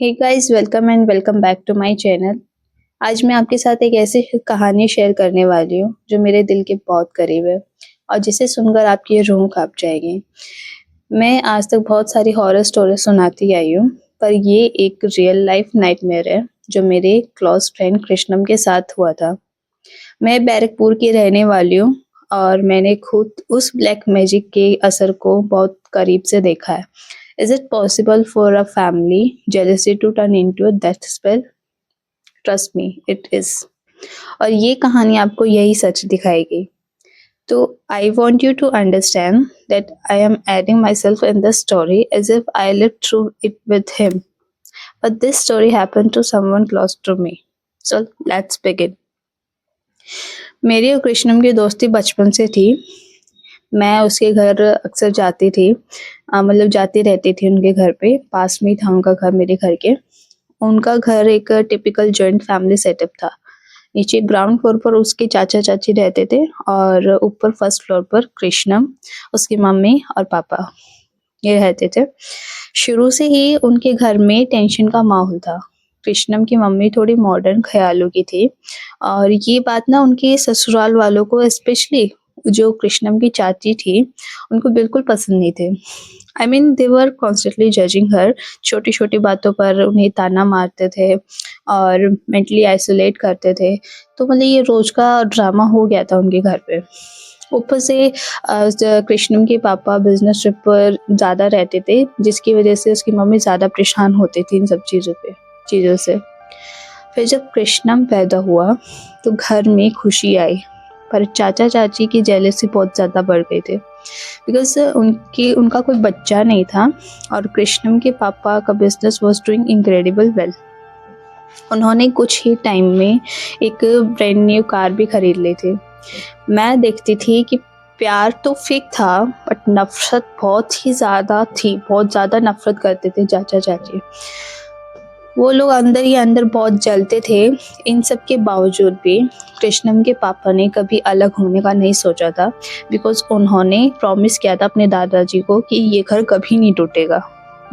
Hey guys, welcome and welcome back to my channel. आज मैं आपके साथ एक ऐसी कहानी शेयर करने वाली हूँ जो मेरे दिल के बहुत करीब है और जिसे सुनकर आपकी रूह कांप जाएगी। मैं आज तक बहुत सारी हॉरर स्टोरी सुनाती आई हूँ, पर ये एक रियल लाइफ नाइटमेयर है जो मेरे क्लोज फ्रेंड कृष्णम के साथ हुआ था। मैं बैरकपुर की रहने वाली हूँ और मैंने खुद उस ब्लैक मैजिक के असर को बहुत करीब से देखा है। Is it possible for a family jealousy to turn into a death spell? Trust me, it is. और ये कहानी आपको यही सच दिखाएगी। तो I want you to understand that I am adding myself in this story as if I lived through it with him. But this story happened to someone close to me. So let's begin. मेरी और कृष्णम की दोस्ती बचपन से थी। मैं उसके घर अक्सर जाती थी, मतलब जाती रहती थी उनके घर पे, पास में ही था उनका घर मेरे घर के। उनका घर एक टिपिकल जॉइंट फैमिली सेटअप था। नीचे ग्राउंड फ्लोर पर उसके चाचा-चाची रहते थे और ऊपर फर्स्ट फ्लोर पर कृष्णम, उसकी मम्मी और पापा ये रहते थे। शुरू से ही उनके घर में टेंशन का माहौल था। कृष्णम की मम्मी थोड़ी मॉडर्न ख़्यालों की थी और ये बात ना उनके ससुराल वालों को स्पेशली जो कृष्णम की चाची थी, उनको बिल्कुल पसंद नहीं थे। I mean they were constantly judging her, छोटी-छोटी बातों पर उन्हें ताना मारते थे और मेंटली आइसोलेट करते थे। तो मतलब ये रोज़ का ड्रामा हो गया था उनके घर पे। ऊपर से कृष्णम के पापा बिज़नेस ट्रिप पर ज़्यादा रहते थे, जिसकी वज़ह से उसकी मम्मी ज़्यादा परेशान होती थी इन सब चीज़ों से। फिर जब कृष्णम पैदा हुआ, तो घर में खुशी आई, पर चाचा-चाची की जेलसी बहुत ज़्यादा बढ़ गई थी। बिकॉज़ उनका कोई बच्चा नहीं था और कृष्णम के पापा का business was doing incredible well. उन्होंने कुछ ही टाइम में एक ब्रांड न्यू कार भी खरीद ली थी। मैं देखती थी कि प्यार तो फेक था, बट नफ़रत बहुत ही ज़्यादा थी, बहुत ज़्यादा नफ़रत करते थे चाचा-चाची। वो लोग अंदर ही अंदर बहुत जलते थे। इन सब के बावजूद भी कृष्णम के पापा ने कभी अलग होने का नहीं सोचा था, बिकॉज़ उन्होंने प्रॉमिस किया था अपने दादाजी को कि ये घर कभी नहीं टूटेगा,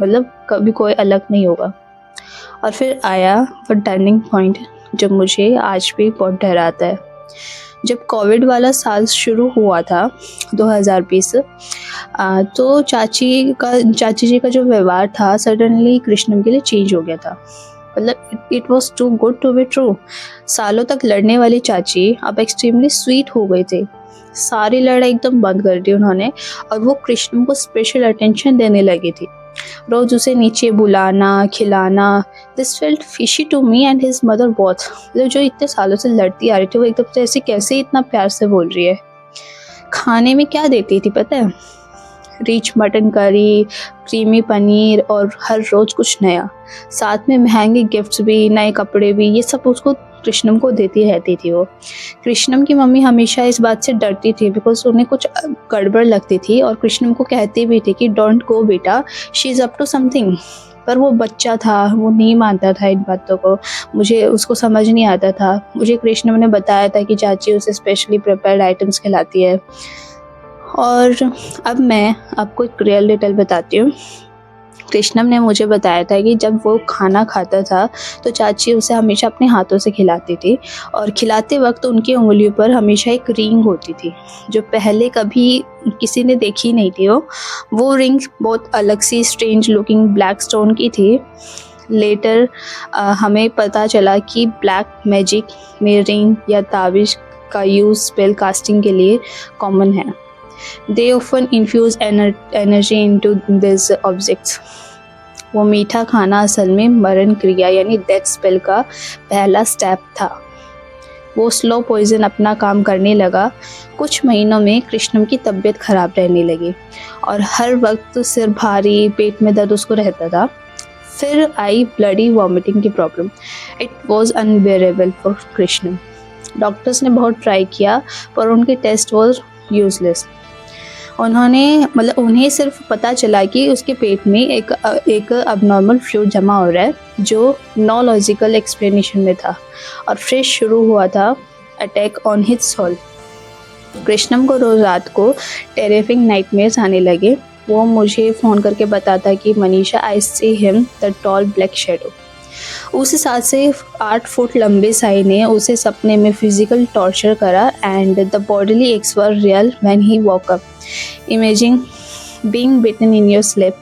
मतलब कभी कोई अलग नहीं होगा। और फिर आया वो टर्निंग पॉइंट जो मुझे आज भी बहुत डराता है। जब कोविड वाला साल शुरू हुआ था 2020, तो चाची जी का जो व्यवहार था सडनली कृष्णम के लिए चेंज हो गया था। मतलब it was too good to be true. सालों तक लड़ने वाली चाची अब एक्सट्रीमली स्वीट हो गई थी। सारी लड़ाई एकदम बंद कर दी उन्होंने और वो कृष्णम को स्पेशल अटेंशन देने लगी थी। रोज उसे नीचे बुलाना, खिलाना। This felt fishy to me and his mother both. मतलब जो इतने सालों से लड़ती आ रही थी, वो एकदम से ऐसे कैसे इतना प्यार से बोल रही है। खाने में क्या देती थी पता है? Rich mutton curry, creamy paneer और हर रोज़ कुछ नया। साथ में महंगे गिफ्ट्स भी, नए कपड़े भी, ये सब उसको कृष्णम को देती रहती थी वो। कृष्णम की मम्मी हमेशा इस बात से डरती थी बिकॉज़ उन्हें कुछ गड़बड़ लगती थी और कृष्णम को कहती भी थी कि डोंट गो बेटा, she is up to something. पर वो बच्चा था, वो नहीं मानता था इन बातों को। मुझे उसको समझ नहीं आता था। मुझे कृष्णम ने बताया था कि चाची उसे स्पेशली प्रिपेयर्ड आइटम्स खिलाती है। और अब मैं आपको एक रियल डिटेल बताती हूँ। कृष्णम ने मुझे बताया था कि जब वो खाना खाता था तो चाची उसे हमेशा अपने हाथों से खिलाती थी और खिलाते वक्त उनकी उंगलियों पर हमेशा एक रिंग होती थी जो पहले कभी किसी ने देखी नहीं थी। वो रिंग बहुत अलग सी स्ट्रेंज लुकिंग ब्लैक स्टोन की थी। लेटर हमें पता चला कि ब्लैक मैजिक में रिंग या ताबीज़ का यूज़ स्पेल कास्टिंग के लिए कॉमन है। They often infuse energy into these objects. वो मीठा खाना असल में मरण क्रिया यानी डेथ स्पेल का पहला स्टेप था। वो स्लो पॉइजन अपना काम करने लगा। कुछ महीनों में कृष्णम की तबीयत खराब रहने लगी और हर वक्त सिर भारी, पेट में दर्द उसको रहता था। फिर आई ब्लडी वॉमिटिंग की problem. It was unbearable for Krishnam. Doctors ने बहुत ट्राई किया पर उनके टेस्ट वॉज यूजलेस। उन्हें सिर्फ पता चला कि उसके पेट में एक अबनॉर्मल फ्लूइड जमा हो रहा है जो नो लॉजिकल एक्सप्लेनेशन में था और फिर शुरू हुआ था अटैक ऑन हिज सोल। कृष्णम को रोज रात को टेरिफिंग नाइटमेयर्स आने लगे। वो मुझे फ़ोन करके बताता कि Manisha, I see him the tall black shadow. उस हिसाब से 8 फुट लंबे साई ने उसे सपने में फिजिकल टॉर्चर करा and the bodily x were real when he walk up, imaging being bitten in your sleep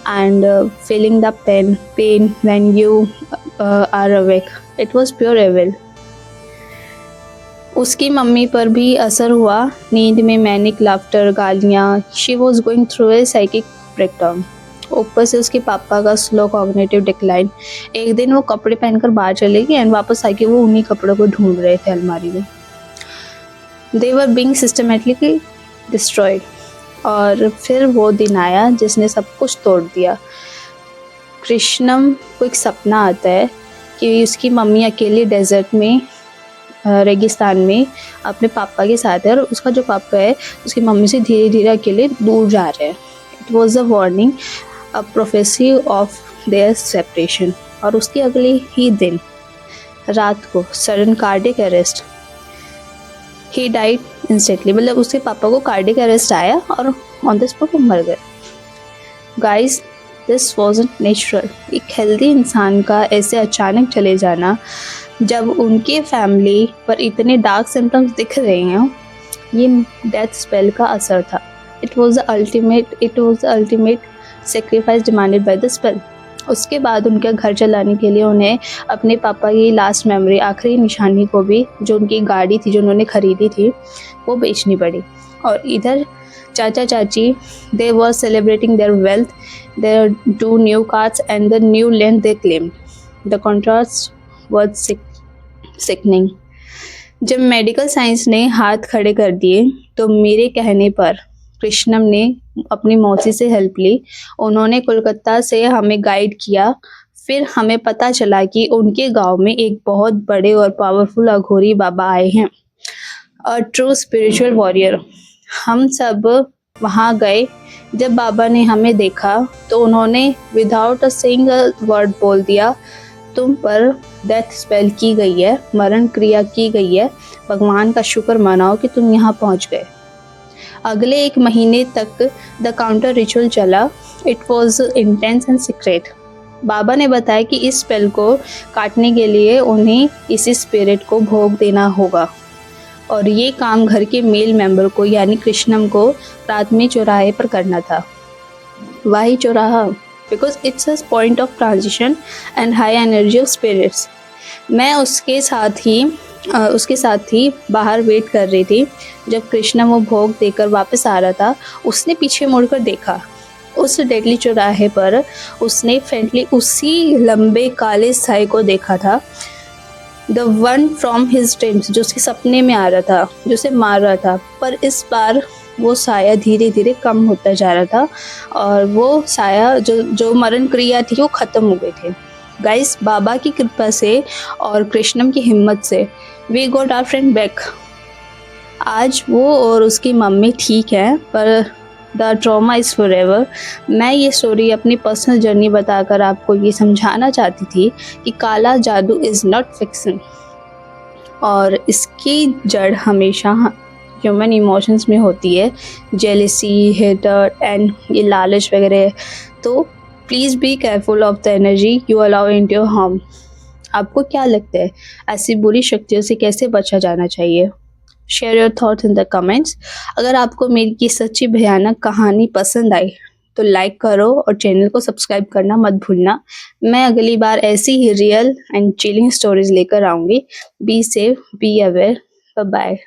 and feeling the pain when you are awake. It was pure evil. उसकी mummy पर भी असर हुआ, नींद में manic laughter, गालियाँ। She was going through a psychic breakdown. ऊपर से उसके पापा का स्लो कॉग्निटिव डिक्लाइन। एक दिन वो कपड़े पहनकर बाहर चले गए एंड वापस आके वो उन्हीं कपड़ों को ढूंढ रहे थे अलमारी में। दे वर बीइंग सिस्टमेटिकली डिस्ट्रॉयड। और फिर वो दिन आया जिसने सब कुछ तोड़ दिया। कृष्णम को एक सपना आता है कि उसकी मम्मी अकेली डेजर्ट में, रेगिस्तान में अपने पापा के साथ है और उसका जो पापा है उसकी मम्मी से धीरे धीरे अकेले दूर जा रहे हैं। It was a warning, a prophecy of their separation. और उसके अगले ही दिन रात को sudden cardiac arrest, he died instantly. मतलब उसके पापा को कार्डिक अरेस्ट आया और ऑन द स्पॉट वो मर गए। Guys, this wasn't natural. एक हेल्दी इंसान का ऐसे अचानक चले जाना, जब उनके फैमिली पर इतने डार्क सिम्टम्स दिख रहे हैं, ये डेथ स्पेल का असर था। It was the ultimate sacrifice demanded by the spell. उसके बाद उनके घर चलाने के लिए उन्हें अपने पापा की लास्ट मेमोरी, आखिरी निशानी को भी, जो उनकी गाड़ी थी जो उन्होंने खरीदी थी, वो बेचनी पड़ी। और इधर चाचा चाची, they were celebrating their wealth, their 2 new cars and the new land they claimed. The contrast was sickening. जब मेडिकल साइंस ने हाथ खड़े कर दिए तो मेरे कहने पर कृष्णम ने अपनी मौसी से हेल्प ली। उन्होंने कोलकाता से हमें गाइड किया। फिर हमें पता चला कि उनके गांव में एक बहुत बड़े और पावरफुल अघोरी बाबा आए हैं, अ ट्रू स्पिरिचुअल वॉरियर। हम सब वहाँ गए। जब बाबा ने हमें देखा तो उन्होंने विदाउट अ सिंगल वर्ड बोल दिया, तुम पर डेथ स्पेल की गई है, मरण क्रिया की गई है, भगवान का शुक्र मनाओ कि तुम यहाँ पहुँच गए। अगले 1 महीने तक द काउंटर रिचुअल चला। It was intense and secret. बाबा ने बताया कि इस स्पेल को काटने के लिए उन्हें इसी स्पिरिट को भोग देना होगा और ये काम घर के मेल मेंबर को यानी कृष्णम को रात में चौराहे पर करना था। वही चौराहा, because it's a point of transition and high energy of spirits. मैं उसके साथ ही बाहर वेट कर रही थी। जब कृष्णा वो भोग देकर वापस आ रहा था, उसने पीछे मुड़कर देखा। उस डेडली चौराहे पर उसने फ्रेंडली उसी लंबे काले साई को देखा था, the one from his dreams, जो उसके सपने में आ रहा था, जो उसे मार रहा था। पर इस बार वो साया धीरे धीरे कम होता जा रहा था और वो साया जो मरण क्रिया थी वो ख़त्म हो गए थे। गाइस, बाबा की कृपा से और कृष्णम की हिम्मत से we got our friend back. आज वो और उसकी मम्मी ठीक है, पर द ट्रॉमा इज़ फॉरएवर। मैं ये स्टोरी अपनी पर्सनल जर्नी बताकर आपको ये समझाना चाहती थी कि काला जादू इज़ नॉट फिक्शन और इसकी जड़ हमेशा ह्यूमन इमोशंस में होती है, जेलसी, हेटर्ड एंड ये लालच वगैरह। तो please be careful of the energy you allow into your home. आपको क्या लगता है, ऐसी बुरी शक्तियों से कैसे बचा जाना चाहिए? Share your thoughts in the comments. अगर आपको मेरी की सच्ची भयानक कहानी पसंद आई तो लाइक करो और चैनल को सब्सक्राइब करना मत भूलना। मैं अगली बार ऐसी ही रियल एंड चिलिंग स्टोरीज लेकर आऊँगी। Be safe, be aware, bye bye.